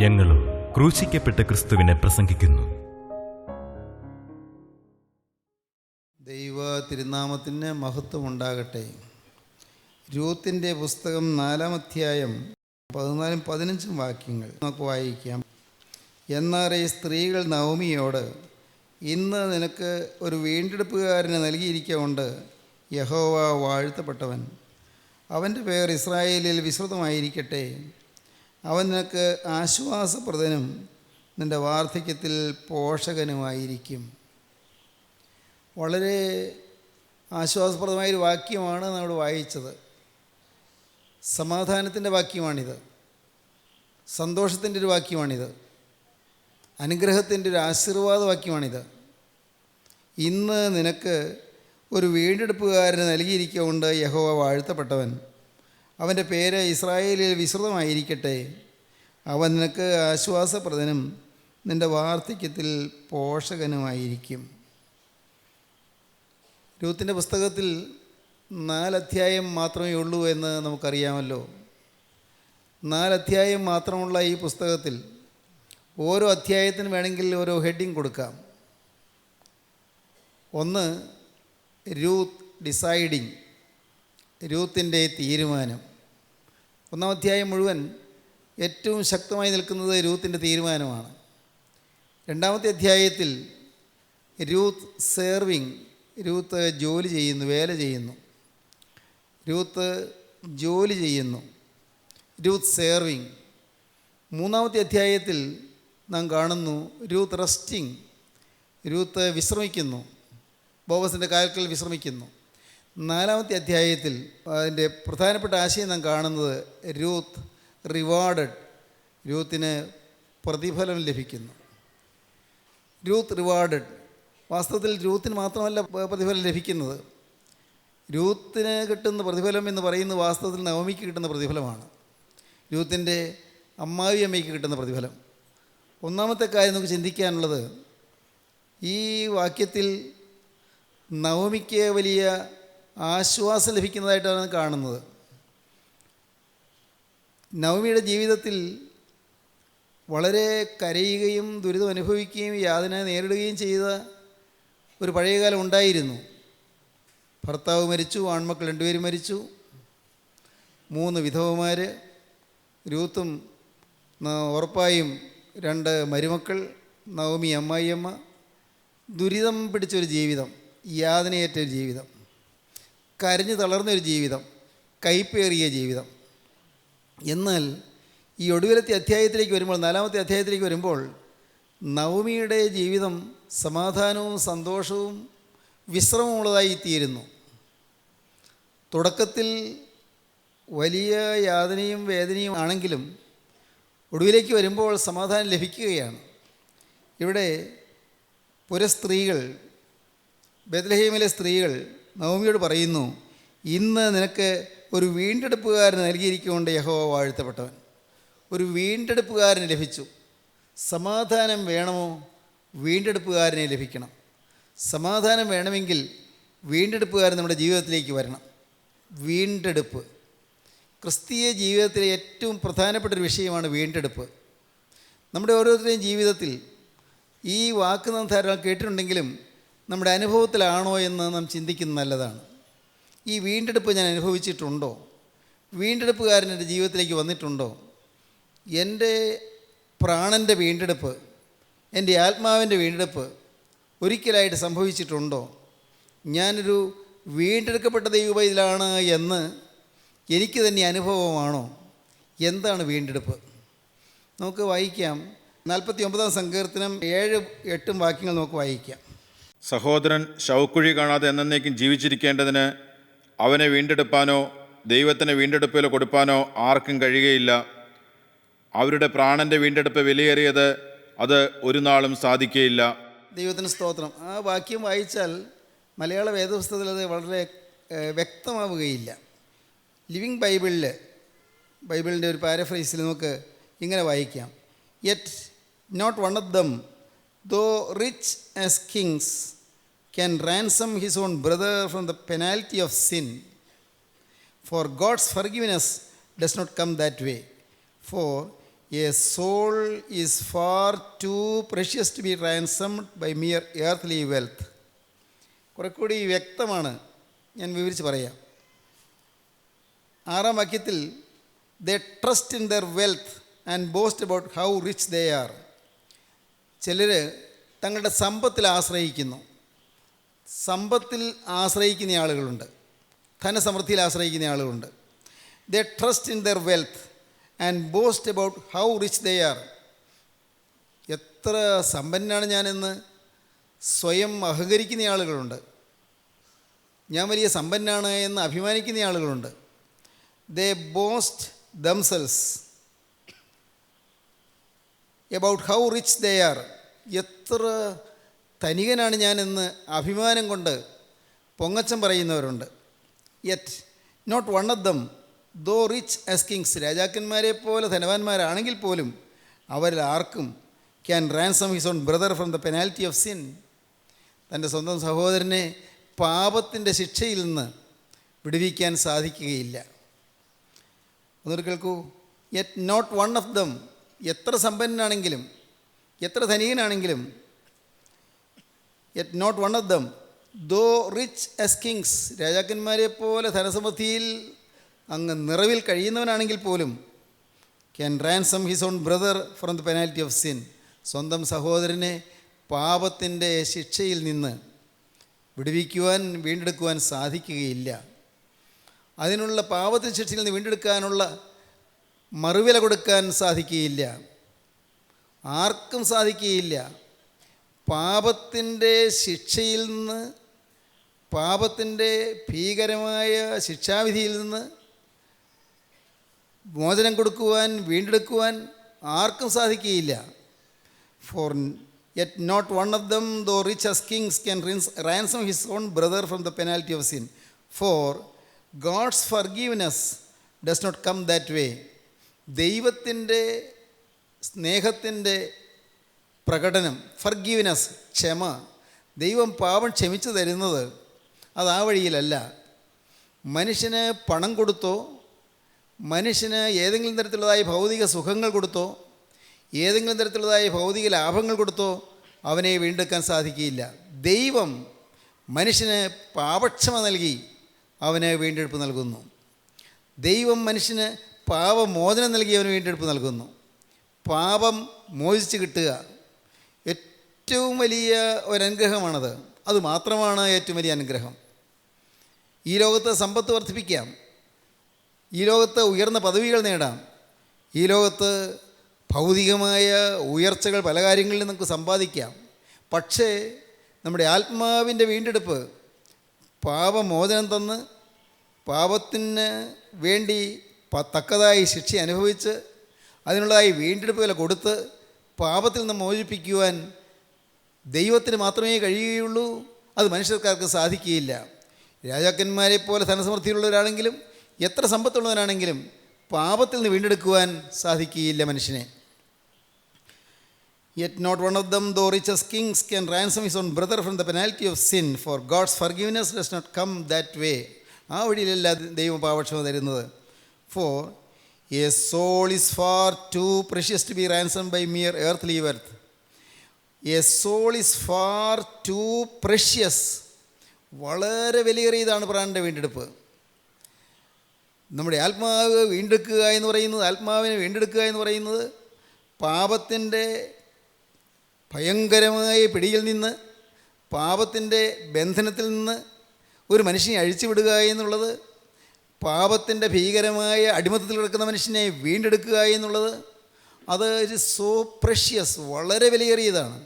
ഞങ്ങളും ക്രൂശിക്കപ്പെട്ട ക്രിസ്തുവിനെ പ്രസംഗിക്കുന്നു. ദൈവ തിരുനാമത്തിന് മഹത്വം ഉണ്ടാകട്ടെ. രൂത്തിന്റെ പുസ്തകം 4-ാം അധ്യായം 14-15 വാക്യങ്ങൾ നമുക്ക് വായിക്കാം. എന്നാൽ ഈ സ്ത്രീകൾ നവമിയോട്, ഇന്ന് നിനക്ക് ഒരു വീണ്ടെടുപ്പുകാരനെ നൽകിയിരിക്കൊണ്ട് യഹോവ വാഴ്ത്തപ്പെട്ടവൻ. അവൻ്റെ പേർ ഇസ്രായേലിൽ വിശ്രുതമായിരിക്കട്ടെ. അവൻ നിനക്ക് ആശ്വാസപ്രദനും നിൻ്റെ വാർദ്ധക്യത്തിൽ പോഷകനുമായിരിക്കും. വളരെ ആശ്വാസപ്രദമായൊരു വാക്യമാണ് നമ്മൾ വായിച്ചത്. സമാധാനത്തിൻ്റെ വാക്യമാണിത്, സന്തോഷത്തിൻ്റെ ഒരു വാക്യമാണിത്, അനുഗ്രഹത്തിൻ്റെ ഒരു ആശീർവാദ വാക്യമാണിത്. ഇന്ന് നിനക്ക് ഒരു വീണ്ടെടുപ്പുകാരന് നൽകിയിരിക്കൊണ്ട് യഹോവ വാഴ്ത്തപ്പെട്ടവൻ. അവൻ്റെ പേര് ഇസ്രായേലിൽ വിശ്രുതമായിരിക്കട്ടെ. അവൻ നിനക്ക് ആശ്വാസപ്രദനും നിൻ്റെ വാർദ്ധക്യത്തിൽ പോഷകനുമായിരിക്കും. രൂത്തിൻ്റെ പുസ്തകത്തിൽ 4 അധ്യായം മാത്രമേ ഉള്ളൂ എന്ന് നമുക്കറിയാമല്ലോ. 4 അധ്യായം മാത്രമുള്ള ഈ പുസ്തകത്തിൽ ഓരോ അധ്യായത്തിന് വേണമെങ്കിൽ ഓരോ ഹെഡിങ് കൊടുക്കാം. ഒന്ന്, രൂത്ത് ഡിസൈഡിങ്, രൂത്തിൻ്റെ തീരുമാനം. 1-ാം അധ്യായം മുഴുവൻ ഏറ്റവും ശക്തമായി നിൽക്കുന്നത് രൂത്തിൻ്റെ തീരുമാനമാണ്. 2-ാമത്തെ അധ്യായത്തിൽ രൂത്ത് സേർവിങ്, രൂത്ത് ജോലി ചെയ്യുന്നു, വേല ചെയ്യുന്നു. രൂത്ത് ജോലി ചെയ്യുന്നു, രൂത്ത് സേർവിങ്. 3-ാമത്തെ അധ്യായത്തിൽ നാം കാണുന്നു രൂത്ത് റെസ്റ്റിംഗ്, രൂത്ത് വിശ്രമിക്കുന്നു, ബോവസിൻ്റെ കാൽക്കൽ വിശ്രമിക്കുന്നു. 4-ാമത്തെ അധ്യായത്തിൽ അതിൻ്റെ പ്രധാനപ്പെട്ട ആശയം നാം കാണുന്നത് രൂത്ത് റിവാർഡഡ്, രൂത്തിന് പ്രതിഫലം ലഭിക്കുന്നു. രൂത്ത് റിവാർഡഡ്, വാസ്തവത്തിൽ രൂത്തിന് മാത്രമല്ല പ്രതിഫലം ലഭിക്കുന്നത്. രൂത്തിന് കിട്ടുന്ന പ്രതിഫലം എന്ന് പറയുന്നത് വാസ്തവത്തിൽ നവമിക്ക് കിട്ടുന്ന പ്രതിഫലമാണ്, രൂത്തിൻ്റെ അമ്മാവി അമ്മയ്ക്ക് കിട്ടുന്ന പ്രതിഫലം. 1-ാമത്തെ കാര്യം നമുക്ക് ചിന്തിക്കാനുള്ളത്, ഈ വാക്യത്തിൽ നവമിക്ക് വലിയ ആശ്വാസം ലഭിക്കുന്നതായിട്ടാണ് കാണുന്നത്. നവമിയുടെ ജീവിതത്തിൽ വളരെ കരയുകയും ദുരിതം അനുഭവിക്കുകയും യാതന നേരിടുകയും ചെയ്ത ഒരു പഴയകാലം ഉണ്ടായിരുന്നു. ഭർത്താവ് മരിച്ചു, ആൺമക്കൾ 2 പേരും മരിച്ചു, 3 വിധവമാർ, രൂത്തും ഉറപ്പായും 2 മരുമക്കൾ, നവമി അമ്മായിയമ്മ. ദുരിതം പിടിച്ചൊരു ജീവിതം, യാതനയേറ്റൊരു ജീവിതം, കരഞ്ഞു തളർന്നൊരു ജീവിതം, കൈപ്പേറിയ ജീവിതം. എന്നാൽ ഈ ഒടുവിലത്തെ അധ്യായത്തിലേക്ക് വരുമ്പോൾ, 4-ാമത്തെ അധ്യായത്തിലേക്ക് വരുമ്പോൾ, നവമിയുടെ ജീവിതം സമാധാനവും സന്തോഷവും വിശ്രമമുള്ളതായിത്തീരുന്നു. തുടക്കത്തിൽ വലിയ യാതനയും വേദനയും ആണെങ്കിലും ഒടുവിലേക്ക് വരുമ്പോൾ സമാധാനം ലഭിക്കുകയാണ്. ഇവിടെ പുരസ്ത്രീകൾ, ബേത്ലഹേമിലെ സ്ത്രീകൾ നവമിയോട് പറയുന്നു, ഇന്ന് നിനക്ക് ഒരു വീണ്ടെടുപ്പുകാരന് നൽകിയിരിക്കൊണ്ട് യഹോവ വാഴ്ത്തപ്പെട്ടവൻ. ഒരു വീണ്ടെടുപ്പുകാരന് ലഭിച്ചു. സമാധാനം വേണമോ? വീണ്ടെടുപ്പുകാരനെ ലഭിക്കണം. സമാധാനം വേണമെങ്കിൽ വീണ്ടെടുപ്പുകാരൻ നമ്മുടെ ജീവിതത്തിലേക്ക് വരണം. വീണ്ടെടുപ്പ് ക്രിസ്തീയ ജീവിതത്തിലെ ഏറ്റവും പ്രധാനപ്പെട്ടൊരു വിഷയമാണ് വീണ്ടെടുപ്പ്. നമ്മുടെ ഓരോരുത്തരുടെയും ജീവിതത്തിൽ ഈ വാക്ക് നാം ധാരാളം കേട്ടിട്ടുണ്ടെങ്കിലും നമ്മുടെ അനുഭവത്തിലാണോ എന്ന് നാം ചിന്തിക്കുന്നത് നല്ലതാണ്. ഈ വീണ്ടെടുപ്പ് ഞാൻ അനുഭവിച്ചിട്ടുണ്ടോ? വീണ്ടെടുപ്പുകാരൻ എൻ്റെ ജീവിതത്തിലേക്ക് വന്നിട്ടുണ്ടോ? എൻ്റെ പ്രാണൻ്റെ വീണ്ടെടുപ്പ്, എൻ്റെ ആത്മാവിൻ്റെ വീണ്ടെടുപ്പ് ഒരിക്കലായിട്ട് സംഭവിച്ചിട്ടുണ്ടോ? ഞാനൊരു വീണ്ടെടുക്കപ്പെട്ട ദൈവപൈതലാണ് എന്ന് എനിക്ക് തന്നെ അനുഭവമാണോ? എന്താണ് വീണ്ടെടുപ്പ്? നമുക്ക് വായിക്കാം. 49-ാം സങ്കീർത്തനം 7-8 വാക്യങ്ങൾ നമുക്ക് വായിക്കാം. സഹോദരൻ ശവക്കുഴി കാണാതെ എന്നേക്കും ജീവിച്ചിരിക്കേണ്ടതിന് അവനെ വീണ്ടെടുപ്പാനോ ദൈവത്തിന് വീണ്ടെടുപ്പിലോ കൊടുപ്പാനോ ആർക്കും കഴിയുകയില്ല. അവരുടെ പ്രാണൻ്റെ വീണ്ടെടുപ്പ് വിലയേറിയത്, അത് ഒരു നാളും സാധിക്കുകയില്ല. ദൈവത്തിന് സ്തോത്രം. ആ വാക്യം വായിച്ചാൽ മലയാള വേദപുസ്തകത്തിൽ അത് വളരെ വ്യക്തമാവുകയില്ല. ലിവിങ് ബൈബിളിൻ്റെ ഒരു പാരഫ്രൈസിൽ നമുക്ക് ഇങ്ങനെ വായിക്കാം. Yet not one of them though rich as kings can ransom his own brother from the penalty of sin. For God's forgiveness does not come that way. For a soul is far too precious to be ransomed by mere earth wealth. കുറെ കൂടി വ്യക്തമാണ്, ഞാൻ വിവരിച്ച് പറയാം. 6-ാം വാക്യത്തിൽ they trust in their wealth and boast about how rich they are. ചിലർ തങ്ങളുടെ സമ്പത്തിൽ ആശ്രയിക്കുന്നു. സമ്പത്തിൽ ആശ്രയിക്കുന്ന ആളുകളുണ്ട്, ധനസമൃദ്ധിയിൽ ആശ്രയിക്കുന്ന ആളുകളുണ്ട്. They trust in their wealth and boast about how rich they are. എത്ര സമ്പന്നനാണ് ഞാനെന്ന് സ്വയം അഹങ്കരിക്കുന്ന ആളുകളുണ്ട്. ഞാൻ വലിയ സമ്പന്നനാണ് എന്ന് അഭിമാനിക്കുന്ന ആളുകളുണ്ട്. They boast themselves about how rich they are. എത്ര ധനികനാണ് ഞാനെന്ന് അഭിമാനം കൊണ്ട് പൊങ്ങച്ചം പറയുന്നവരുണ്ട്. Yet not one of them though rich as kings. രാജാക്കന്മാരെ പോലെ ധനവാന്മാരാണെങ്കിൽ പോലും അവരിൽ ആർക്കും can ransom his own brother from the penalty of sin. തൻ്റെ സ്വന്തം സഹോദരനെ പാപത്തിൻ്റെ ശിക്ഷയിൽ നിന്ന് വിടുവിക്കാൻ സാധിക്കുകയില്ല. ഒന്നുകൂടി കേൾക്കൂ. Yet not one of them. എത്ര സമ്പന്നനാണെങ്കിലും എത്ര ധനികനാണെങ്കിലും, yet not one of them though rich as kings. രാജാക്കന്മാരെ പോലെ ധനസമൃദ്ധിയിൽ അങ്ങ് നിറവിൽ കഴിയുന്നവനാണെങ്കിൽ പോലും can ransom his own brother from the penalty of sin. സ്വന്തം സഹോദരനെ പാപത്തിൻ്റെ ശിക്ഷയിൽ നിന്ന് വിടുവിക്കുവാൻ, വീണ്ടെടുക്കുവാൻ സാധിക്കുകയില്ല. അതിനുള്ള പാപത്തിൻ്റെ ശിക്ഷയിൽ നിന്ന് വീണ്ടെടുക്കാനുള്ള മറുവില കൊടുക്കാൻ സാധിക്കുകയില്ല. ആർക്കും സാധിക്കുകയില്ല. പാപത്തിൻ്റെ ശിക്ഷയിൽ നിന്ന്, പാപത്തിൻ്റെ ഭീകരമായ ശിക്ഷാവിധിയിൽ നിന്ന് മോചനം കൊടുക്കുവാൻ, വീണ്ടെടുക്കുവാൻ ആർക്കും സാധിക്കുകയില്ല. For yet not one of them though rich as kings can ransom his own brother from the penalty of sin. For God's forgiveness does not come that way. ദൈവത്തിൻ്റെ സ്നേഹത്തിൻ്റെ പ്രകടനം, ഫർഗീവ്നെസ്, ക്ഷമ, ദൈവം പാപം ക്ഷമിച്ചു തരുന്നത് അത് ആ വഴിയിലല്ല. മനുഷ്യന് പണം കൊടുത്തോ, മനുഷ്യന് ഏതെങ്കിലും തരത്തിലുള്ളതായ ഭൗതിക സുഖങ്ങൾ കൊടുത്തോ, ഏതെങ്കിലും തരത്തിലുള്ളതായ ഭൗതിക ലാഭങ്ങൾ കൊടുത്തോ അവനെ വീണ്ടെടുക്കാൻ സാധിക്കുകയില്ല. ദൈവം മനുഷ്യന് പാപക്ഷമ നൽകി അവന് വീണ്ടെടുപ്പ് നൽകുന്നു. ദൈവം മനുഷ്യന് പാപമോചനം നൽകി അവന് വീണ്ടെടുപ്പ് നൽകുന്നു. പാപം മോചിച്ച് കിട്ടുക ഏറ്റവും വലിയ ഒരനുഗ്രഹമാണത്. അതുമാത്രമാണ് ഏറ്റവും വലിയ അനുഗ്രഹം. ഈ ലോകത്ത് സമ്പത്ത് വർദ്ധിപ്പിക്കാം, ഈ ലോകത്ത് ഉയർന്ന പദവികൾ നേടാം, ഈ ലോകത്ത് ഭൗതികമായ ഉയർച്ചകൾ പല കാര്യങ്ങളിൽ നമുക്ക് സമ്പാദിക്കാം. പക്ഷേ നമ്മുടെ ആത്മാവിൻ്റെ വീണ്ടെടുപ്പ്, പാപമോചനം തന്ന് പാപത്തിന് വേണ്ടി തക്കതായി ശിക്ഷ അനുഭവിച്ച് അതിനുള്ളതായി വീണ്ടെടുപ്പ് വില കൊടുത്ത് പാപത്തിൽ നിന്ന് മോചിപ്പിക്കുവാൻ ദൈവത്തിന് മാത്രമേ കഴിയുകയുള്ളൂ. അത് മനുഷ്യർക്കാർക്ക് സാധിക്കുകയില്ല. രാജാക്കന്മാരെ പോലെ ധനസമൃദ്ധിയുള്ളവരാണെങ്കിലും എത്ര സമ്പത്തുള്ളവരാണെങ്കിലും പാപത്തിൽ നിന്ന് വീണ്ടെടുക്കുവാൻ സാധിക്കുകയില്ല മനുഷ്യനെ. Yet not one of them though rich as kings can ransom his own brother from the penalty of sin. For God's forgiveness does not come that way. ആ വഴിയിലല്ല ദൈവം പാപക്ഷമ തരുന്നത്. For a soul is far too precious to be ransom by mere earthly wealth. A soul is far too precious. വളരെ വിലയേറിയതാണ് പ്രാണൻ്റെ വീണ്ടെടുപ്പ്. നമ്മുടെ ആത്മാവ് വീണ്ടെടുക്കുക എന്ന് പറയുന്നത്, ആത്മാവിനെ വീണ്ടെടുക്കുക എന്ന് പറയുന്നത് പാപത്തിൻ്റെ ഭയങ്കരമായ പിടിയിൽ നിന്ന്, പാപത്തിൻ്റെ ബന്ധനത്തിൽ നിന്ന് ഒരു മനുഷ്യനെ അഴിച്ചുവിടുക എന്നുള്ളത്, പാപത്തിൻ്റെ ഭീകരമായ അടിമത്തത്തിൽ കിടക്കുന്ന മനുഷ്യനെ വീണ്ടെടുക്കുക എന്നുള്ളത്, അത് ഒരു സോ പ്രഷ്യസ്, വളരെ വിലയേറിയതാണ്,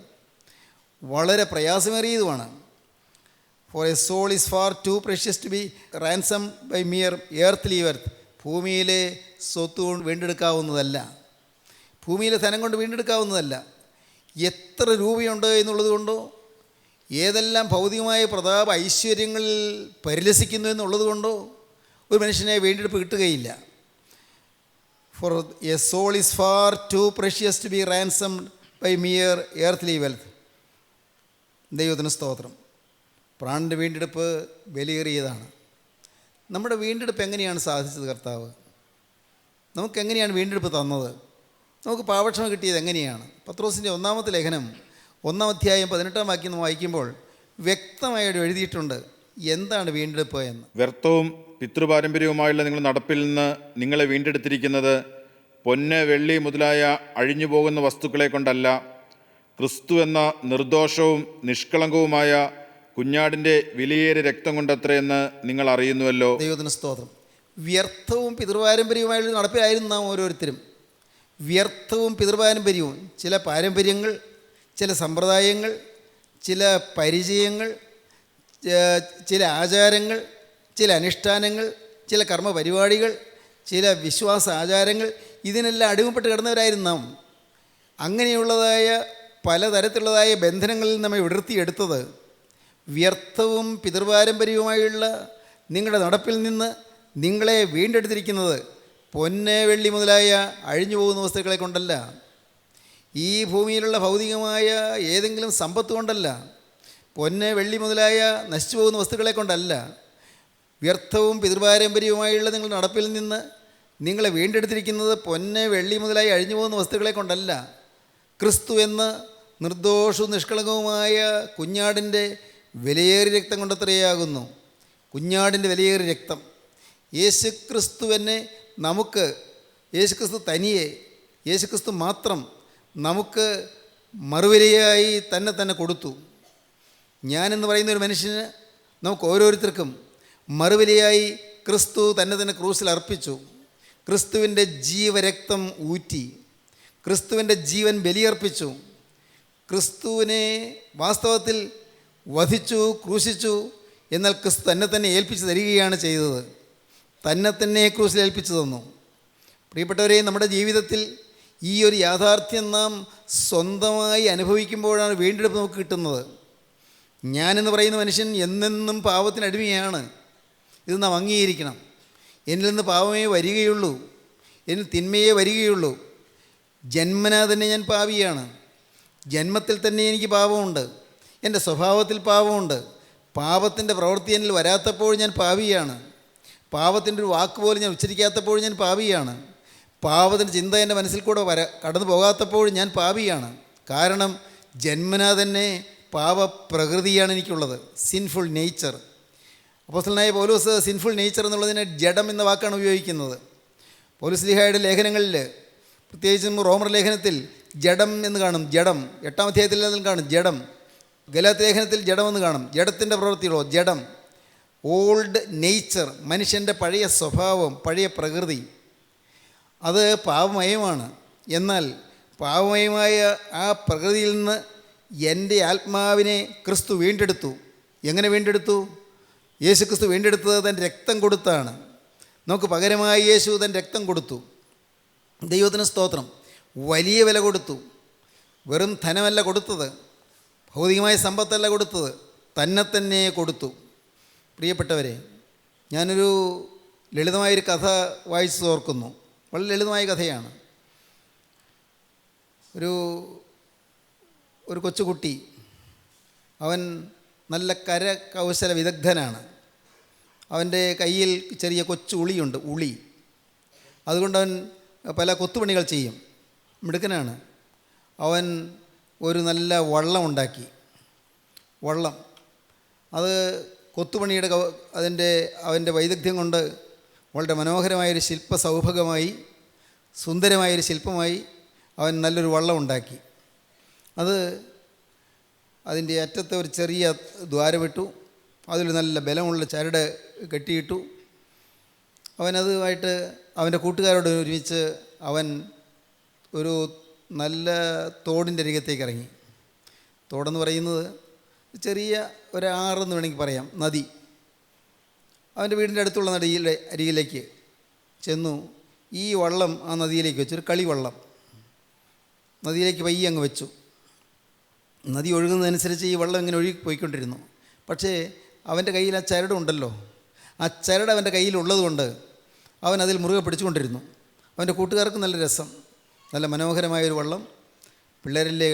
വളരെ പ്രയാസമേറിയതുമാണ്. For a soul is far too precious to be ransom by mere earthly wealth. ഭൂമിയിലെ സ്വത്ത് കൊണ്ട് വീണ്ടെടുക്കാവുന്നതല്ല, ഭൂമിയിലെ ധനം കൊണ്ട് വീണ്ടെടുക്കാവുന്നതല്ല. എത്ര രൂപയുണ്ട് എന്നുള്ളത് കൊണ്ടോ, ഏതെല്ലാം ഭൗതികമായ പ്രതാപ ഐശ്വര്യങ്ങളിൽ പരിലസിക്കുന്നു എന്നുള്ളത് കൊണ്ടോ ഒരു മനുഷ്യനെ വീണ്ടെടുപ്പ് കിട്ടുകയില്ല. For a soul is far too precious to be ransomed by mere earthly wealth. ദൈവത്തിന് സ്തോത്രം. പ്രാണൻ്റെ വീണ്ടെടുപ്പ് വിലയേറിയതാണ്. നമ്മുടെ വീണ്ടെടുപ്പ് എങ്ങനെയാണ് സാധിച്ചത് കർത്താവ്? നമുക്കെങ്ങനെയാണ് വീണ്ടെടുപ്പ് തന്നത്? നമുക്ക് പാപക്ഷമ കിട്ടിയത് എങ്ങനെയാണ്? പത്രോസിൻ്റെ ഒന്നാമത്തെ ലേഖനം 1-ാം അധ്യായം 18-ാം വാക്യം വായിക്കുമ്പോൾ വ്യക്തമായിട്ട് എഴുതിയിട്ടുണ്ട് എന്താണ് വീണ്ടെടുപ്പ് എന്ന്. വ്യർത്ഥവും പിതൃപാരമ്പര്യവുമായുള്ള നിങ്ങളുടെ നടപ്പിൽ നിന്ന് നിങ്ങളെ വീണ്ടെടുത്തിരിക്കുന്നത് പൊന്ന്, വെള്ളി മുതലായ അഴിഞ്ഞു പോകുന്ന വസ്തുക്കളെ കൊണ്ടല്ല, ക്രിസ്തു എന്ന നിർദോഷവും നിഷ്കളങ്കവുമായ കുഞ്ഞാടിൻ്റെ വിലയേറിയ രക്തം കൊണ്ടത്രയെന്ന് നിങ്ങൾ അറിയുന്നുവല്ലോ. ദൈവത്തിന് സ്തോത്രം. വ്യർത്ഥവും പിതൃപാരമ്പര്യവുമായുള്ള നടപ്പിലായിരുന്നു നാം ഓരോരുത്തരും. വ്യർത്ഥവും പിതൃപാരമ്പര്യവും, ചില പാരമ്പര്യങ്ങൾ, ചില സമ്പ്രദായങ്ങൾ, ചില പരിചയങ്ങൾ, ചില ആചാരങ്ങൾ, ചില അനുഷ്ഠാനങ്ങൾ, ചില കർമ്മപരിപാടികൾ, ചില വിശ്വാസ ആചാരങ്ങൾ, ഇതിനെല്ലാം അടിമപ്പെട്ട് കിടന്നവരായിരുന്നു നാം. അങ്ങനെയുള്ളതായ പലതരത്തിലുള്ളതായ ബന്ധനങ്ങളിൽ നമ്മെ വിടർത്തിയെടുത്തത് വ്യർത്ഥവും പിതൃപാരമ്പര്യവുമായുള്ള നിങ്ങളുടെ നടപ്പിൽ നിന്ന് നിങ്ങളെ വീണ്ടെടുത്തിരിക്കുന്നത് പൊന്ന്, വെള്ളി മുതലായ അഴിഞ്ഞു പോകുന്ന വസ്തുക്കളെ കൊണ്ടല്ല, ഈ ഭൂമിയിലുള്ള ഭൗതികമായ ഏതെങ്കിലും സമ്പത്ത് കൊണ്ടല്ല, പൊന്ന്, വെള്ളി മുതലായ നശിച്ചു പോകുന്ന വസ്തുക്കളെ കൊണ്ടല്ല. വ്യർത്ഥവും പിതൃപാരമ്പര്യവുമായുള്ള നിങ്ങളുടെ നടപ്പിൽ നിന്ന് നിങ്ങളെ വീണ്ടെടുത്തിരിക്കുന്നത് പൊന്ന്, വെള്ളി മുതലായി അഴിഞ്ഞു പോകുന്ന വസ്തുക്കളെ കൊണ്ടല്ല, ക്രിസ്തു എന്ന നിർദോഷവും നിഷ്കളങ്കവുമായ കുഞ്ഞാടിൻ്റെ വിലയേറിയ രക്തം കൊണ്ടത്രയാകുന്നു. കുഞ്ഞാടിൻ്റെ വിലയേറിയ രക്തം. യേശുക്രിസ്തുവിനെ നമുക്ക്, യേശുക്രിസ്തു തനിയെ, യേശുക്രിസ്തു മാത്രം നമുക്ക് മറുവിലയായി തന്നെ കൊടുത്തു. ഞാനെന്ന് പറയുന്ന ഒരു മനുഷ്യന്, നമുക്ക് ഓരോരുത്തർക്കും മറുവിലയായി ക്രിസ്തു തന്നെ ക്രൂസിൽ അർപ്പിച്ചു. ക്രിസ്തുവിൻ്റെ ജീവരക്തം ഊറ്റി, ക്രിസ്തുവിൻ്റെ ജീവൻ ബലിയർപ്പിച്ചു. ക്രിസ്തുവിനെ വാസ്തവത്തിൽ വധിച്ചു, ക്രൂശിച്ചു. എന്നാൽ ക്രിസ്തു തന്നെ ഏൽപ്പിച്ച് തരികയാണ് ചെയ്തത്. തന്നെ ക്രൂസിൽ ഏൽപ്പിച്ചു തന്നു. പ്രിയപ്പെട്ടവരെ, നമ്മുടെ ജീവിതത്തിൽ ഈ ഒരു യാഥാർത്ഥ്യം നാം സ്വന്തമായി അനുഭവിക്കുമ്പോഴാണ് വീണ്ടെടുപ്പ് നമുക്ക് കിട്ടുന്നത്. ഞാനെന്ന് പറയുന്ന മനുഷ്യൻ എന്നെന്നും പാപത്തിന് അടിമയാണ്. ഇത് നാം അംഗീകരിക്കണം. എന്നിൽ നിന്ന് പാപമേ വരികയുള്ളൂ, എന്നിൽ തിന്മയേ വരികയുള്ളൂ. ജന്മനാ തന്നെ ഞാൻ പാപിയാണ്. ജന്മത്തിൽ തന്നെ എനിക്ക് പാപമുണ്ട്. എൻ്റെ സ്വഭാവത്തിൽ പാപമുണ്ട്. പാപത്തിൻ്റെ പ്രവൃത്തി എന്നിൽ വരാത്തപ്പോൾ ഞാൻ പാപിയാണ്. പാപത്തിൻ്റെ ഒരു വാക്ക് പോലും ഞാൻ ഉച്ചരിക്കാത്തപ്പോൾ ഞാൻ പാപിയാണ്. പാപത്തിൻ്റെ ചിന്ത എൻ്റെ മനസ്സിൽ കൂടെ കടന്നു പോകാത്തപ്പോൾ ഞാൻ പാപിയാണ്. കാരണം ജന്മനാ തന്നെ പാപപ്രകൃതിയാണ് എനിക്കുള്ളത്, സിൻഫുൾ നേച്ചർ. അപ്പോസ്തലനായ പൗലോസ് സിൻഫുൾ നേച്ചർ എന്നുള്ളതിനെ ജഡം എന്ന വാക്കാണ് ഉപയോഗിക്കുന്നത്. പൗലോസ് ശ്ലീഹായുടെ ലേഖനങ്ങളിൽ, പ്രത്യേകിച്ചും റോമർ ലേഖനത്തിൽ ജഡം എന്ന് കാണും. ജഡം 8-ാം അധ്യായത്തിൽ അതിൽ കാണും ജഡം. ഗലാത്യ ലേഖനത്തിൽ ജഡമെന്ന് കാണും. ജഡത്തിൻ്റെ പ്രവൃത്തികളോ ജഡം, ഓൾഡ് നേച്ചർ, മനുഷ്യൻ്റെ പഴയ സ്വഭാവം, പഴയ പ്രകൃതി, അത് പാപമയമാണ്. എന്നാൽ പാപമയമായ ആ പ്രകൃതിയിൽ നിന്ന് എൻ്റെ ആത്മാവിനെ ക്രിസ്തു വീണ്ടെടുത്തു. എങ്ങനെ വീണ്ടെടുത്തു? യേശു ക്രിസ്തു വീണ്ടെടുത്തത് തൻ്റെ രക്തം കൊടുത്താണ്. നമുക്ക് പകരമായി യേശു തൻ്റെ രക്തം കൊടുത്തു. ദൈവത്തിന് സ്തോത്രം. വലിയ വില കൊടുത്തു. വെറും ധനമല്ല കൊടുത്തത്, ഭൗതികമായ സമ്പത്തല്ല കൊടുത്തത്, തന്നെ കൊടുത്തു. പ്രിയപ്പെട്ടവരെ, ഞാനൊരു ലളിതമായൊരു കഥ വായിച്ചു ഓർക്കുന്നു. വളരെ ലളിതമായ കഥയാണ്. ഒരു കൊച്ചുകുട്ടി, അവൻ നല്ല കരകൗശല വിദഗ്ധനാണ്. അവൻ്റെ കയ്യിൽ ചെറിയ കൊച്ചു ഉളിയുണ്ട്, ഉളി. അതുകൊണ്ട് അവൻ പല കൊത്തുപണികൾ ചെയ്യും. മിടുക്കനാണ്. അവൻ ഒരു നല്ല വള്ളം ഉണ്ടാക്കി. വള്ളം അത് കൊത്തുപണിയുടെ അവൻ്റെ വൈദഗ്ധ്യം കൊണ്ട് വളരെ മനോഹരമായൊരു ശില്പസൗഭഗമായി, സുന്ദരമായൊരു ശില്പമായി അവൻ നല്ലൊരു വള്ളം ഉണ്ടാക്കി. അതിൻ്റെ അറ്റത്ത് ഒരു ചെറിയ ദ്വാരമിട്ടു. അതിൽ നല്ല ബലമുള്ള ചരട് കെട്ടിയിട്ടു. അവനതുമായിട്ട് അവൻ്റെ കൂട്ടുകാരോട് ഒരുമിച്ച് അവൻ ഒരു നല്ല തോടിൻ്റെ അരികത്തേക്ക് ഇറങ്ങി. തോടെന്ന് പറയുന്നത് ചെറിയ ഒരാറെന്ന് വേണമെങ്കിൽ പറയാം, നദി. അവൻ്റെ വീടിൻ്റെ അടുത്തുള്ള അരികിലേക്ക് ചെന്നു. ഈ വള്ളം ആ നദിയിലേക്ക് വെച്ചു, ഒരു കളിവള്ളം നദിയിലേക്ക് പയ്യെ അങ്ങ് വെച്ചു. നദി ഒഴുകുന്നതനുസരിച്ച് ഈ വെള്ളം ഇങ്ങനെ ഒഴുകി പോയിക്കൊണ്ടിരുന്നു. പക്ഷേ അവൻ്റെ കയ്യിൽ ആ ചരടുണ്ടല്ലോ, ആ ചരട് അവൻ്റെ കയ്യിലുള്ളതുകൊണ്ട് അവൻ അതിൽ മുറുകെ പിടിച്ചുകൊണ്ടിരുന്നു. അവൻ്റെ കൂട്ടുകാർക്ക് നല്ല രസം, നല്ല മനോഹരമായൊരു വള്ളം. പിള്ളേരിലെ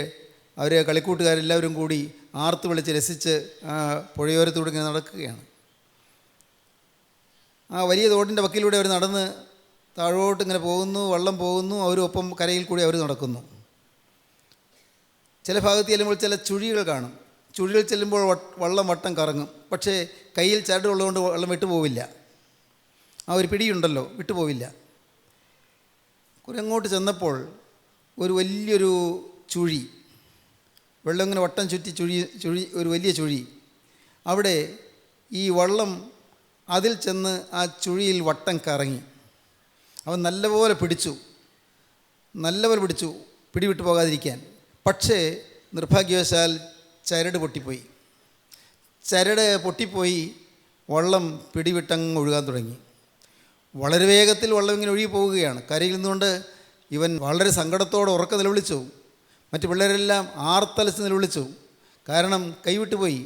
അവരെ കളിക്കൂട്ടുകാരെല്ലാവരും കൂടി ആർത്ത് വിളിച്ച് രസിച്ച് ആ പുഴയോരത്തൂടെ ഇങ്ങനെ നടക്കുകയാണ്. ആ വലിയ തോടിൻ്റെ വക്കിലൂടെ അവർ നടന്ന് താഴോട്ട് ഇങ്ങനെ പോകുന്നു, വള്ളം പോകുന്നു, അവരൊപ്പം കരയിൽ കൂടി അവർ നടക്കുന്നു. ചില ഭാഗത്ത് ചെല്ലുമ്പോൾ ചില ചുഴികൾ കാണും. ചുഴികൾ ചെല്ലുമ്പോൾ വള്ളം വട്ടം കറങ്ങും. പക്ഷേ കയ്യിൽ ചരടുള്ളതുകൊണ്ട് വള്ളം വിട്ടുപോവില്ല. ആ ഒരു പിടിയുണ്ടല്ലോ, വിട്ടുപോവില്ല. കുറെ അങ്ങോട്ട് ചെന്നപ്പോൾ ഒരു വലിയൊരു ചുഴി, വെള്ളം ഇങ്ങനെ വട്ടം ചുറ്റി ചുഴി ഒരു വലിയ ചുഴി. അവിടെ ഈ വള്ളം അതിൽ ചെന്ന് ആ ചുഴിയിൽ വട്ടം കറങ്ങി. അവൻ നല്ലപോലെ പിടിച്ചു പിടിവിട്ടു പോകാതിരിക്കാൻ. പക്ഷേ നിർഭാഗ്യവശാൽ ചരട് പൊട്ടിപ്പോയി. വള്ളം പിടിവിട്ടങ്ങ് ഒഴുകാൻ തുടങ്ങി. വളരെ വേഗത്തിൽ വള്ളം ഇങ്ങനെ ഒഴുകി പോവുകയാണ്. കരയിൽ നിന്നുകൊണ്ട് ഇവൻ വളരെ സങ്കടത്തോടെ ഉറക്കെ നിലവിളിച്ചു. മറ്റു പിള്ളേരെല്ലാം ആർത്തലച്ച് നിലവിളിച്ചു. കാരണം കൈവിട്ടുപോയി.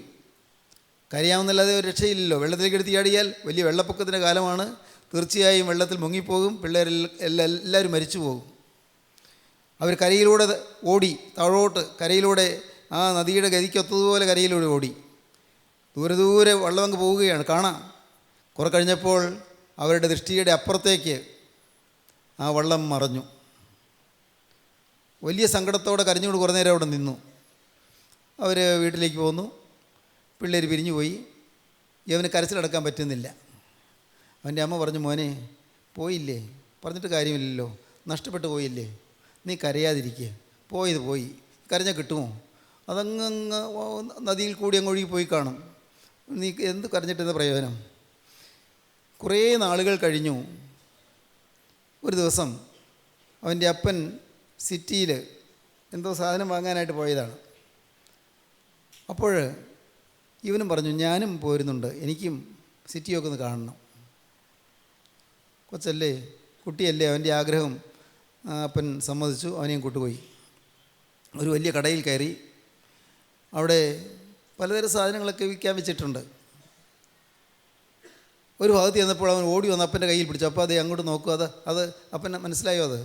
കരയാവുന്നല്ലാതെ ഒരു രക്ഷയില്ലല്ലോ. വെള്ളത്തിലേക്ക് എടുത്ത് ചാടിയാൽ വലിയ വെള്ളപ്പൊക്കത്തിൻ്റെ കാലമാണ്. തീർച്ചയായും വെള്ളത്തിൽ മുങ്ങിപ്പോകും. എല്ലാവരും മരിച്ചു പോകും. അവർ കരയിലൂടെ ഓടി, താഴോട്ട് കരയിലൂടെ ആ നദിയുടെ ഗതിക്കൊത്തതുപോലെ കരയിലൂടെ ഓടി. ദൂരെ വെള്ളം അങ്ങ് പോവുകയാണ്, കാണാം. കുറെ കഴിഞ്ഞപ്പോൾ അവരുടെ ദൃഷ്ടിയുടെ അപ്പുറത്തേക്ക് ആ വള്ളം മറഞ്ഞു. വലിയ സങ്കടത്തോടെ കരഞ്ഞുകൊണ്ട് കുറേ നേരം അവിടെ നിന്നു. അവർ വീട്ടിലേക്ക് പോന്നു. പിള്ളേർ പിരിഞ്ഞു പോയി. ഇവന് കരച്ചിലടക്കാൻ പറ്റുന്നില്ല. അവൻ്റെ അമ്മ പറഞ്ഞു, മോനെ പോയില്ലേ, പറഞ്ഞിട്ട് കാര്യമില്ലല്ലോ, നഷ്ടപ്പെട്ടു പോയില്ലേ, നീ കരയാതിരിക്കുക. പോയി കരഞ്ഞാൽ കിട്ടുമോ? അതങ്ങ് നദിയിൽ കൂടി അങ്ങ് ഒഴുകി പോയി കാണും. നീ എന്ത് കരഞ്ഞിട്ടെന്താ പ്രയോജനം? കുറേ നാളുകൾ കഴിഞ്ഞു. ഒരു ദിവസം അവൻ്റെ അപ്പൻ സിറ്റിയിൽ എന്തോ സാധനം വാങ്ങാനായിട്ട് പോയതാണ്. അപ്പോൾ ഇവനും പറഞ്ഞു, ഞാനും പോരുന്നുണ്ട്, എനിക്കും സിറ്റിയൊക്കെ ഒന്ന് കാണണം. കൊച്ചല്ലേ, കുട്ടിയല്ലേ, അവൻ്റെ ആഗ്രഹം അപ്പൻ സമ്മതിച്ചു. അവനെയും കൂട്ടുപോയി. ഒരു വലിയ കടയിൽ കയറി. അവിടെ പലതരം സാധനങ്ങളൊക്കെ വിൽക്കാൻ വെച്ചിട്ടുണ്ട്. ഒരു ഭാഗത്ത് ചെന്നപ്പോൾ അവൻ ഓടി വന്ന് അപ്പൻ്റെ കയ്യിൽ പിടിച്ചു. അപ്പോൾ അത് അങ്ങോട്ട് നോക്കുക. അത് അപ്പൻ മനസ്സിലായോ? അത്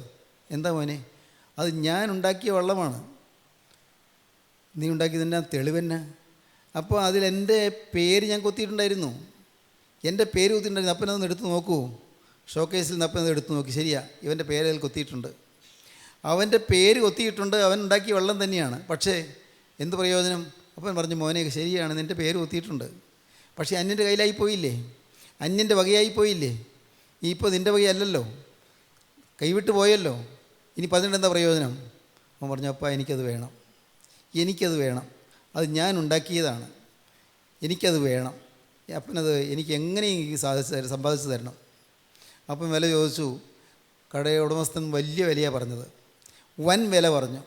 എന്താ മോനെ? അത് ഞാൻ ഉണ്ടാക്കിയ വള്ളമാണ്. നീ ഉണ്ടാക്കിയതിൻ്റെ തെളിവെന്നെ? അപ്പോൾ അതിലെൻ്റെ പേര് ഞാൻ കൊത്തിയിട്ടുണ്ടായിരുന്നു. എൻ്റെ പേര് കൊത്തിയിട്ടുണ്ടായിരുന്നു. അപ്പനതൊന്ന് എടുത്ത് നോക്കൂ. ഷോക്കേസിൽ നിന്ന് അപ്പനത് എടുത്ത് നോക്കി. ശരിയാ, ഇവൻ്റെ പേര് അതിൽ കൊത്തിയിട്ടുണ്ട്. അവൻ്റെ പേര് കൊത്തിയിട്ടുണ്ട്. അവൻ ഉണ്ടാക്കിയ വെള്ളം തന്നെയാണ്. പക്ഷേ എന്ത് പ്രയോജനം? അപ്പൻ പറഞ്ഞു, മോനെ ശരിയാണ്, നിൻ്റെ പേര് കൊത്തിയിട്ടുണ്ട്. പക്ഷേ അന്യൻ്റെ കയ്യിലായി പോയില്ലേ, അന്യൻ്റെ വകയായി പോയില്ലേ. ഇപ്പോൾ നിൻ്റെ വകയല്ലല്ലോ, കൈവിട്ട് പോയല്ലോ. ഇനി പറഞ്ഞിട്ട് എന്താ പ്രയോജനം? അവൻ പറഞ്ഞു, അപ്പാ എനിക്കത് വേണം, അത് ഞാൻ ഉണ്ടാക്കിയതാണ്, എനിക്കത് വേണം. അപ്പനത് എനിക്ക് എങ്ങനെയും സമ്പാദിച്ചു തരണം. അപ്പം വില ചോദിച്ചു. കടയുടെ ഉടമസ്ഥൻ വലിയ വിലയാണ് പറഞ്ഞത്, വൻ വില പറഞ്ഞു.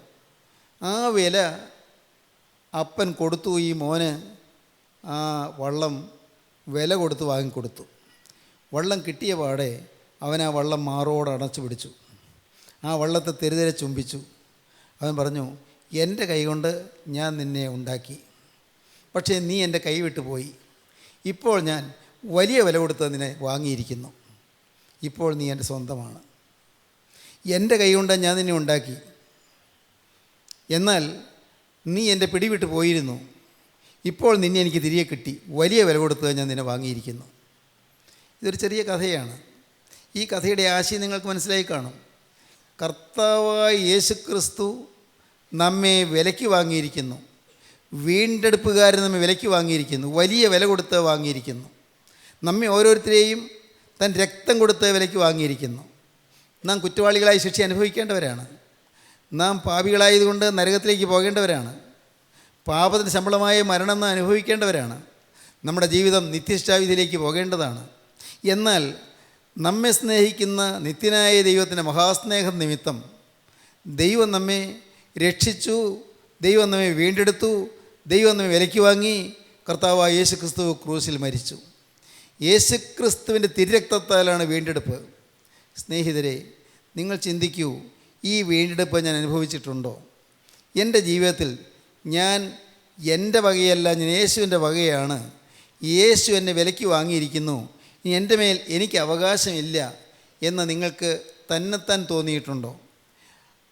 ആ വില അപ്പൻ കൊടുത്തു. ഈ മോന് ആ വള്ളം വില കൊടുത്ത് വാങ്ങിക്കൊടുത്തു. വള്ളം കിട്ടിയ പാടെ അവൻ ആ വള്ളം മാറോട് അടച്ചു പിടിച്ചു. ആ വള്ളത്തെ തെരുതെരെ ചുംബിച്ചു. അവൻ പറഞ്ഞു, എൻ്റെ കൈകൊണ്ട് ഞാൻ നിന്നെ ഉണ്ടാക്കി, പക്ഷേ നീ എൻ്റെ കൈ വിട്ടു പോയി. ഇപ്പോൾ ഞാൻ വലിയ വില കൊടുത്ത് നിന്നെ വാങ്ങിയിരിക്കുന്നു. ഇപ്പോൾ നീ എൻ്റെ സ്വന്തമാണ്. എൻ്റെ കൈകൊണ്ട് ഞാൻ നിന്നെ ഉണ്ടാക്കി, എന്നാൽ നീ എൻ്റെ പിടിവിട്ട് പോയിരുന്നു. ഇപ്പോൾ നിന്നെ എനിക്ക് തിരികെ കിട്ടി. വലിയ വില കൊടുത്ത് ഞാൻ നിന്നെ വാങ്ങിയിരിക്കുന്നു. ഇതൊരു ചെറിയ കഥയാണ്. ഈ കഥയുടെ ആശയം നിങ്ങൾക്ക് മനസ്സിലായി കാണും. കർത്താവായ യേശുക്രിസ്തു നമ്മെ വിലയ്ക്ക് വാങ്ങിയിരിക്കുന്നു. വീണ്ടെടുപ്പുകാരൻ നമ്മെ വിലയ്ക്ക് വാങ്ങിയിരിക്കുന്നു. വലിയ വില കൊടുത്ത് വാങ്ങിയിരിക്കുന്നു. നമ്മെ ഓരോരുത്തരെയും തൻ രക്തം കൊടുത്ത് വിലയ്ക്ക് വാങ്ങിയിരിക്കുന്നു. നാം കുറ്റവാളികളായി ശിക്ഷ അനുഭവിക്കേണ്ടവരാണ്. നാം പാപികളായതുകൊണ്ട് നരകത്തിലേക്ക് പോകേണ്ടവരാണ്. പാപത്തിൻ്റെ ശമ്പളമായ മരണം നാം അനുഭവിക്കേണ്ടവരാണ്. നമ്മുടെ ജീവിതം നിത്യശിക്ഷാവിധിയിലേക്ക് പോകേണ്ടതാണ്. എന്നാൽ നമ്മെ സ്നേഹിക്കുന്ന നിത്യനായ ദൈവത്തിൻ്റെ മഹാസ്നേഹം നിമിത്തം ദൈവം നമ്മെ രക്ഷിച്ചു, ദൈവം നമ്മെ വീണ്ടെടുത്തു, ദൈവം നമ്മെ വിലയ്ക്ക് വാങ്ങി. കർത്താവായ യേശുക്രിസ്തു ക്രൂശിൽ മരിച്ചു. യേശുക്രിസ്തുവിൻ്റെ തിരുരക്തത്താലാണ് വീണ്ടെടുപ്പ്. സ്നേഹിതരെ, നിങ്ങൾ ചിന്തിക്കൂ, ഈ വീണ്ടെടുപ്പ് ഞാൻ അനുഭവിച്ചിട്ടുണ്ടോ? എൻ്റെ ജീവിതത്തിൽ ഞാൻ എൻ്റെ വകയല്ല, ഞാൻ യേശുവിൻ്റെ വകയാണ്. യേശു എന്നെ വിലയ്ക്ക് വാങ്ങിയിരിക്കുന്നു. ഇനി എൻ്റെ മേൽ എനിക്ക് അവകാശമില്ല എന്ന് നിങ്ങൾക്ക് തന്നെത്താൻ തോന്നിയിട്ടുണ്ടോ?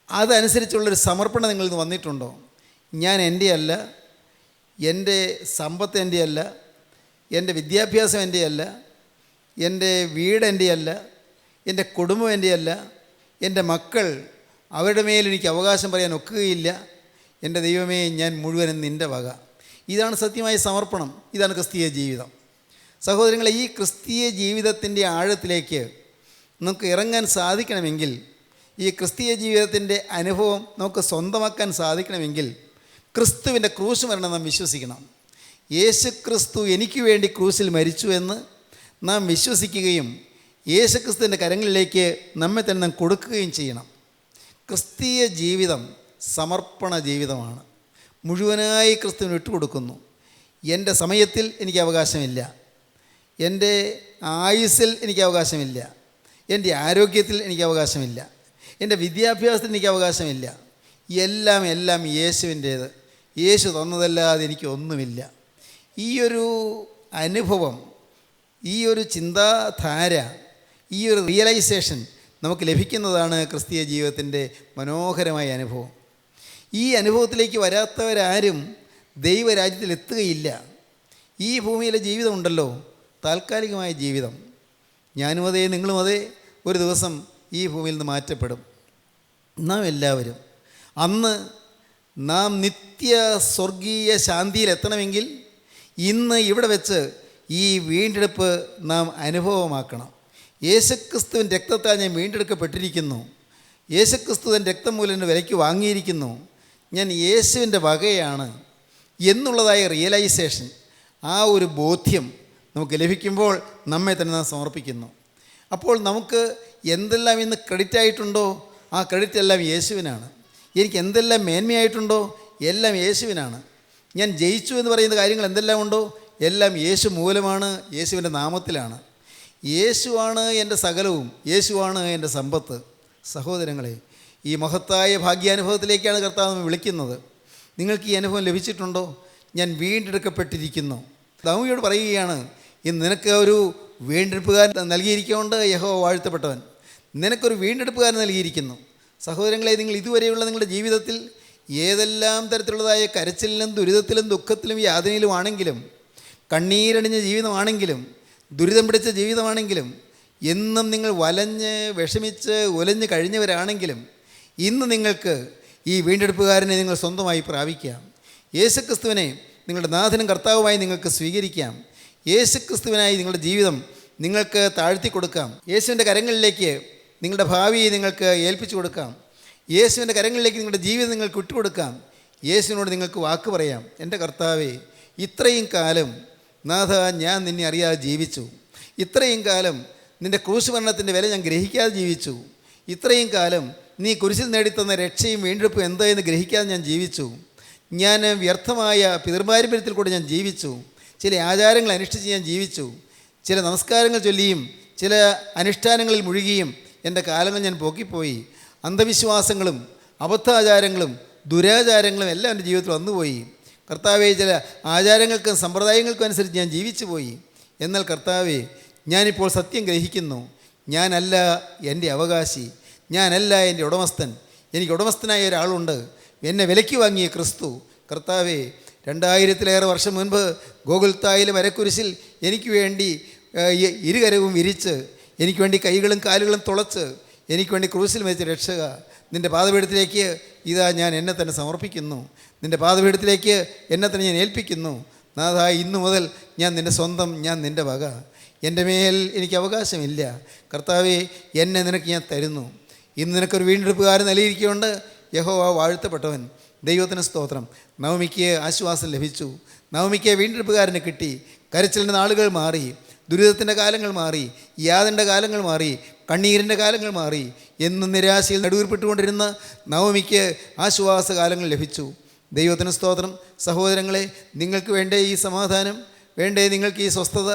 അതനുസരിച്ചുള്ളൊരു സമർപ്പണം നിങ്ങളിൽ നിന്ന് വന്നിട്ടുണ്ടോ? ഞാൻ എൻ്റെ അല്ല, എൻ്റെ സമ്പത്ത് എൻ്റെ അല്ല, എൻ്റെ വിദ്യാഭ്യാസം എൻ്റെ അല്ല, എൻ്റെ വീട് എൻ്റെ അല്ല, എൻ്റെ കുടുംബം എൻ്റെയല്ല, എൻ്റെ മക്കൾ, അവരുടെ മേൽ എനിക്ക് അവകാശം പറയാൻ ഒക്കുകയില്ല. എൻ്റെ ദൈവമേ, ഞാൻ മുഴുവനും നിൻ്റെ വക. ഇതാണ് സത്യമായ സമർപ്പണം. ഇതാണ് ക്രിസ്തീയ ജീവിതം. സഹോദരങ്ങളെ, ഈ ക്രിസ്തീയ ജീവിതത്തിൻ്റെ ആഴത്തിലേക്ക് നമുക്ക് ഇറങ്ങാൻ സാധിക്കണമെങ്കിൽ, ഈ ക്രിസ്തീയ ജീവിതത്തിൻ്റെ അനുഭവം നമുക്ക് സ്വന്തമാക്കാൻ സാധിക്കണമെങ്കിൽ ക്രിസ്തുവിൻ്റെ ക്രൂശ് മരണം നാം വിശ്വസിക്കണം. യേശു ക്രിസ്തു എനിക്ക് വേണ്ടി ക്രൂശിൽ മരിച്ചു എന്ന് നാം വിശ്വസിക്കുകയും യേശു ക്രിസ്തുവിൻ്റെ കരങ്ങളിലേക്ക് നമ്മെ തന്നെ നാം കൊടുക്കുകയും ചെയ്യണം. ക്രിസ്തീയ ജീവിതം സമർപ്പണ ജീവിതമാണ്. മുഴുവനായി ക്രിസ്തുവിന് വിട്ടുകൊടുക്കുന്നു. എൻ്റെ സമയത്തിൽ എനിക്ക് അവകാശമില്ല, എൻ്റെ ആയുസ്സിൽ എനിക്ക് അവകാശമില്ല, എൻ്റെ ആരോഗ്യത്തിൽ എനിക്ക് അവകാശമില്ല, എൻ്റെ വിദ്യാഭ്യാസത്തിൽ എനിക്ക് അവകാശമില്ല. എല്ലാം യേശുവിൻ്റേത്. യേശു തന്നതല്ലാതെ എനിക്ക് ഒന്നുമില്ല. ഈയൊരു അനുഭവം, ഈയൊരു ചിന്താധാര, ഈയൊരു റിയലൈസേഷൻ നമുക്ക് ലഭിക്കുന്നതാണ് ക്രിസ്തീയ ജീവിതത്തിൻ്റെ മനോഹരമായ അനുഭവം. ഈ അനുഭവത്തിലേക്ക് വരാത്തവരാരും ദൈവരാജ്യത്തിൽ എത്തുകയില്ല. ഈ ഭൂമിയിലെ ജീവിതമുണ്ടല്ലോ, താൽക്കാലികമായ ജീവിതം. ഞാനും അതേ, നിങ്ങളും അതേ, ഒരു ദിവസം ഈ ഭൂമിയിൽ നിന്ന് മാറ്റപ്പെടും. നാം എല്ലാവരും അന്ന് നാം നിത്യ സ്വർഗീയ ശാന്തിയിലെത്തണമെങ്കിൽ ഇന്ന് ഇവിടെ വെച്ച് ഈ വീണ്ടെടുപ്പ് നാം അനുഭവമാക്കണം. യേശുക്രിസ്തുവിൻ രക്തത്താൽ ഞാൻ വീണ്ടെടുക്കപ്പെട്ടിരിക്കുന്നു. യേശുക്രിസ്തുവിൻ രക്തം മൂലം എൻ്റെ വിലയ്ക്ക് വാങ്ങിയിരിക്കുന്നു. ഞാൻ യേശുവിൻ്റെ വകയാണ് എന്നുള്ളതായ റിയലൈസേഷൻ, ആ ഒരു ബോധ്യം നമുക്ക് ലഭിക്കുമ്പോൾ നമ്മെ തന്നെ നാം സമർപ്പിക്കുന്നു. അപ്പോൾ നമുക്ക് എന്തെല്ലാം ഇന്ന് ക്രെഡിറ്റ് ആയിട്ടുണ്ടോ ആ ക്രെഡിറ്റ് എല്ലാം യേശുവിനാണ്. എനിക്ക് എന്തെല്ലാം മേന്മയായിട്ടുണ്ടോ എല്ലാം യേശുവിനാണ്. ഞാൻ ജയിച്ചു എന്ന് പറയുന്ന കാര്യങ്ങൾ എന്തെല്ലാം ഉണ്ടോ എല്ലാം യേശു മൂലമാണ്, യേശുവിൻ്റെ നാമത്തിലാണ്. യേശുവാണ് എൻ്റെ സകലവും, യേശുവാണ് എൻ്റെ സമ്പത്ത്. സഹോദരങ്ങളെ, ഈ മഹത്തായ ഭാഗ്യാനുഭവത്തിലേക്കാണ് കർത്താവ് നമ്മെ വിളിക്കുന്നത്. നിങ്ങൾക്ക് ഈ അനുഭവം ലഭിച്ചിട്ടുണ്ടോ? ഞാൻ വീണ്ടെടുക്കപ്പെട്ടിരിക്കുന്നു. ദാവീദ് പറയുകയാണ്, ഇന്ന് നിനക്ക് ഒരു വീണ്ടെടുപ്പുകാരൻ നൽകിയിരിക്കൊണ്ട് യഹോവ വാഴ്ത്തപ്പെട്ടവൻ. നിനക്കൊരു വീണ്ടെടുപ്പുകാരൻ നൽകിയിരിക്കുന്നു. സഹോദരങ്ങളെ, നിങ്ങൾ ഇതുവരെയുള്ള നിങ്ങളുടെ ജീവിതത്തിൽ ഏതെല്ലാം തരത്തിലുള്ളതായ കരച്ചിലിലും ദുരിതത്തിലും ദുഃഖത്തിലും യാതനയിലും ആണെങ്കിലും, കണ്ണീരണിഞ്ഞ ജീവിതമാണെങ്കിലും, ദുരിതം പിടിച്ച ജീവിതമാണെങ്കിലും, എന്നും നിങ്ങൾ വലഞ്ഞ് വിഷമിച്ച് ഉലഞ്ഞ് കഴിഞ്ഞവരാണെങ്കിലും, ഇന്ന് നിങ്ങൾക്ക് ഈ വീണ്ടെടുപ്പുകാരനെ നിങ്ങൾ സ്വന്തമായി പ്രാപിക്കാം. യേശുക്രിസ്തുവിനെ നിങ്ങളുടെ നാഥനും കർത്താവുമായി നിങ്ങൾക്ക് സ്വീകരിക്കാം. യേശുക്രിസ്തുവിനായി നിങ്ങളുടെ ജീവിതം നിങ്ങൾക്ക് താഴ്ത്തി കൊടുക്കാം. യേശുവിൻ്റെ കരങ്ങളിലേക്ക് നിങ്ങളുടെ ഭാവി നിങ്ങൾക്ക് ഏൽപ്പിച്ചു കൊടുക്കാം. യേശുവിൻ്റെ കരങ്ങളിലേക്ക് നിങ്ങളുടെ ജീവിതം നിങ്ങൾക്ക് വിട്ടുകൊടുക്കാം. യേശുവിനോട് നിങ്ങൾക്ക് വാക്ക് പറയാം, എൻ്റെ കർത്താവേ, ഇത്രയും കാലം നാഥ ഞാൻ നിന്നെ അറിയാതെ ജീവിച്ചു. ഇത്രയും കാലം നിൻ്റെ ക്രൂശ് മരണത്തിൻ്റെ വില ഞാൻ ഗ്രഹിക്കാതെ ജീവിച്ചു. ഇത്രയും കാലം നീ കുരിശിൽ നേടിത്തന്ന രക്ഷയും വീണ്ടെടുപ്പും എന്തായെന്ന് ഗ്രഹിക്കാതെ ഞാൻ ജീവിച്ചു. ഞാൻ വ്യർത്ഥമായ പിതൃപാരമ്പര്യത്തിൽ കൂടെ ഞാൻ ജീവിച്ചു. ചില ആചാരങ്ങൾ അനുഷ്ഠിച്ച് ഞാൻ ജീവിച്ചു. ചില നമസ്കാരങ്ങൾ ചൊല്ലിയും ചില അനുഷ്ഠാനങ്ങളിൽ മുഴുകിയും എൻ്റെ കാലങ്ങൾ ഞാൻ പോക്കിപ്പോയി. അന്ധവിശ്വാസങ്ങളും അബദ്ധാചാരങ്ങളും ദുരാചാരങ്ങളും എല്ലാം എൻ്റെ ജീവിതത്തിൽ വന്നുപോയി. കർത്താവേ, ചില ആചാരങ്ങൾക്കും സമ്പ്രദായങ്ങൾക്കും അനുസരിച്ച് ഞാൻ ജീവിച്ചു പോയി. എന്നാൽ കർത്താവേ, ഞാനിപ്പോൾ സത്യം ഗ്രഹിക്കുന്നു. ഞാനല്ല എൻ്റെ അവകാശി, ഞാനല്ല എൻ്റെ ഉടമസ്ഥൻ. എനിക്ക് ഉടമസ്ഥനായ ഒരാളുണ്ട്, എന്നെ വിലയ്ക്ക് വാങ്ങിയ ക്രിസ്തു. കർത്താവേ, 2000-ലേറെ വർഷം മുൻപ് ഗോകുൽത്തായിലെ മരക്കുരിശിൽ എനിക്ക് വേണ്ടി ഇരുകരവും വിരിച്ച്, എനിക്ക് വേണ്ടി കൈകളും കാലുകളും തുളച്ച്, എനിക്ക് വേണ്ടി ക്രൂശിൽ വെച്ച് രക്ഷക, നിൻ്റെ പാദപീഠത്തിലേക്ക് ഇതാ ഞാൻ എന്നെ തന്നെ സമർപ്പിക്കുന്നു. നിൻ്റെ പാദപീഠത്തിലേക്ക് എന്നെ തന്നെ ഞാൻ ഏൽപ്പിക്കുന്നു. നാഥ, ഇന്നു മുതൽ ഞാൻ നിൻ്റെ സ്വന്തം, ഞാൻ നിൻ്റെ വക. എൻ്റെ മേൽ എനിക്ക് അവകാശമില്ല. കർത്താവേ, എന്നെ നിനക്ക് ഞാൻ തരുന്നു. ഇന്ന് നിനക്കൊരു വീണ്ടെടുപ്പുകാരൻ നൽകിയിരിക്കുകൊണ്ട് യഹോവ വാഴ്ത്തപ്പെട്ടവൻ. ദൈവത്തിന് സ്തോത്രം. നവമിക്ക് ആശ്വാസം ലഭിച്ചു. നവമിക്ക് വീണ്ടെടുപ്പുകാരനെ കിട്ടി. കരച്ചിലിൻ്റെ നാളുകൾ മാറി, ദുരിതത്തിൻ്റെ കാലങ്ങൾ മാറി, യാതൻ്റെ കാലങ്ങൾ മാറി, കണ്ണീരിൻ്റെ കാലങ്ങൾ മാറി. എന്നും നിരാശയിൽ നടുവിൽപ്പെട്ടുകൊണ്ടിരുന്ന നവമിക്ക് ആശ്വാസകാലങ്ങൾ ലഭിച്ചു. ദൈവത്തിന് സ്തോത്രം. സഹോദരങ്ങളെ, നിങ്ങൾക്ക് വേണ്ടേ ഈ സമാധാനം? വേണ്ടേ നിങ്ങൾക്ക് ഈ സ്വസ്ഥത?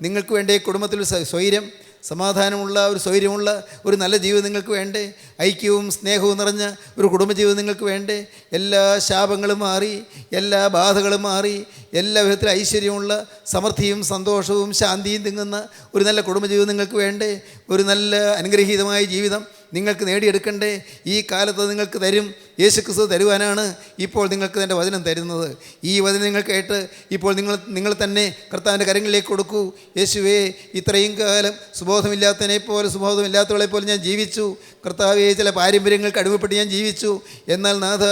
നിങ്ങൾക്ക് വേണ്ടേ കുടുംബത്തിൽ സ്വൈര്യം, സമാധാനമുള്ള ഒരു സ്വൈര്യമുള്ള ഒരു നല്ല ജീവിതം നിങ്ങൾക്ക് വേണ്ടേ? ഐക്യവും സ്നേഹവും നിറഞ്ഞ ഒരു കുടുംബജീവിതം നിങ്ങൾക്ക് വേണ്ടേ? എല്ലാ ശാപങ്ങളും മാറി, എല്ലാ ബാധകളും മാറി, എല്ലാ വിധത്തിലും ഐശ്വര്യമുള്ള സമൃദ്ധിയും സന്തോഷവും ശാന്തിയും തിങ്ങുന്ന ഒരു നല്ല കുടുംബജീവിതം നിങ്ങൾക്ക് വേണ്ടേ? ഒരു നല്ല അനുഗ്രഹീതമായ ജീവിതം നിങ്ങൾക്ക് നേടിയെടുക്കണ്ടേ? ഈ കാലത്ത് നിങ്ങൾക്ക് തരും യേശു ക്രിസ്തു തരുവാനാണ് ഇപ്പോൾ നിങ്ങൾക്ക് എൻ്റെ വചനം തരുന്നത്. ഈ വചനം നിങ്ങൾ കേട്ട് ഇപ്പോൾ നിങ്ങൾ തന്നെ കർത്താവിൻ്റെ കരങ്ങളിലേക്ക് കൊടുക്കൂ. യേശുവേ, ഇത്രയും കാലം സുബോധമില്ലാത്തവളെ പോലെ ഞാൻ ജീവിച്ചു. കർത്താവേ, ചില പാരമ്പര്യങ്ങൾക്ക് അടിമപ്പെട്ട് ഞാൻ ജീവിച്ചു. എന്നാൽ നാഥ,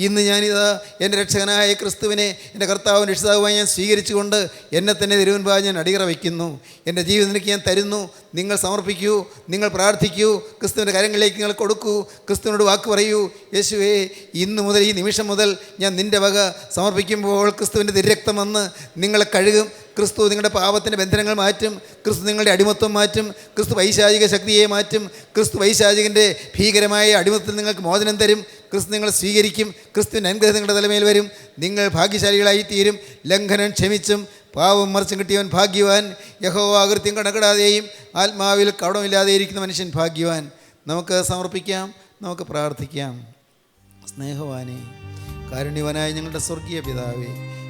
ഇന്ന് ഞാനിതാ എൻ്റെ രക്ഷകനായ ക്രിസ്തുവിനെ എൻ്റെ കർത്താവും രക്ഷിതാവുമായി ഞാൻ സ്വീകരിച്ചുകൊണ്ട് എന്നെ തന്നെ തിരുവൻപായി ഞാൻ അടിയറ വയ്ക്കുന്നു. എൻ്റെ ജീവിതത്തിലേക്ക് ഞാൻ തരുന്നു. നിങ്ങൾ സമർപ്പിക്കൂ, നിങ്ങൾ പ്രാർത്ഥിക്കൂ, ക്രിസ്തുവിൻ്റെ കരങ്ങളിലേക്ക് നിങ്ങൾ കൊടുക്കൂ, ക്രിസ്തുവിനോട് വാക്ക് പറയൂ. യേശുവേ, ഇന്ന് മുതൽ, ഈ നിമിഷം മുതൽ ഞാൻ നിൻ്റെ വക സമർപ്പിക്കുമ്പോൾ ക്രിസ്തുവിൻ്റെ തിരുരക്തം വന്ന് നിങ്ങളെ കഴുകും. ക്രിസ്തു നിങ്ങളുടെ പാപത്തിൻ്റെ ബന്ധനങ്ങൾ മാറ്റും. ക്രിസ്തു നിങ്ങളുടെ അടിമത്വം മാറ്റും. ക്രിസ്തു പൈശാചിക ശക്തിയെ മാറ്റും. ക്രിസ്തു പൈശാചികൻ്റെ ഭീകരമായ അടിമത്തത്തിൽ നിങ്ങൾക്ക് മോചനം തരും. ക്രിസ്തു നിങ്ങളെ സ്വീകരിക്കും. ക്രിസ്തുവിൻ്റെ അനുഗ്രഹം നിങ്ങളുടെ തലമേൽ വരും. നിങ്ങൾ ഭാഗ്യശാലികളായി തീരും. ലംഘനം ക്ഷമിച്ചും പാവം മറിച്ചും കിട്ടിയവൻ ഭാഗ്യവാൻ. യഹോവ അകൃത്യം കണക്കിടാതെയും ആത്മാവിൽ കടമില്ലാതെ ഇരിക്കുന്ന മനുഷ്യൻ ഭാഗ്യവാൻ. നമുക്ക് സമർപ്പിക്കാം, നമുക്ക് പ്രാർത്ഥിക്കാം. സ്നേഹവാനേ, കാരുണ്യവാനായ ഞങ്ങളുടെ സ്വർഗീയ പിതാവേ,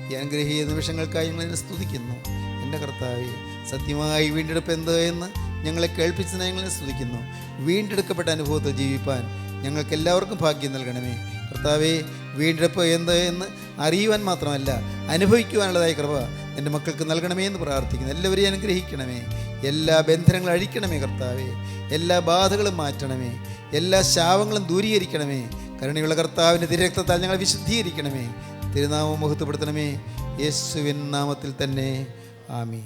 ഈ അനുഗ്രഹീയ നിമിഷങ്ങൾക്കായി ഞങ്ങളതിനെ സ്തുതിക്കുന്നു. എൻ്റെ കർത്താവേ, സത്യമായി വീണ്ടെടുപ്പ് എന്ത് എന്ന് ഞങ്ങളെ കേൾപ്പിച്ചതിനെ ഞങ്ങളെ സ്തുതിക്കുന്നു. വീണ്ടെടുക്കപ്പെട്ട അനുഭവത്തിൽ ജീവിപ്പാൻ ഞങ്ങൾക്ക് എല്ലാവർക്കും ഭാഗ്യം നൽകണമേ. കർത്താവേ, വീണ്ടെടുപ്പ് എന്ത് എന്ന് അറിയുവാൻ മാത്രമല്ല അനുഭവിക്കുവാനുള്ളതായ കൃപ എൻ്റെ മക്കൾക്ക് നൽകണമേ എന്ന് പ്രാർത്ഥിക്കുന്നു. എല്ലാവരെയും അനുഗ്രഹിക്കണമേ. എല്ലാ ബന്ധനങ്ങളും അഴിക്കണമേ കർത്താവേ. എല്ലാ ബാധകളും മാറ്റണമേ. എല്ലാ ശാപങ്ങളും ദൂരീകരിക്കണമേ. കരുണയുള്ള കർത്താവിൻ്റെ തിരുരക്തത്താൽ ഞങ്ങളെ വിശുദ്ധീകരിക്കണമേ. തിരുനാമം മഹത്വപ്പെടുത്തണമേ. യേശുവിൻ നാമത്തിൽ തന്നെ. ആമീൻ.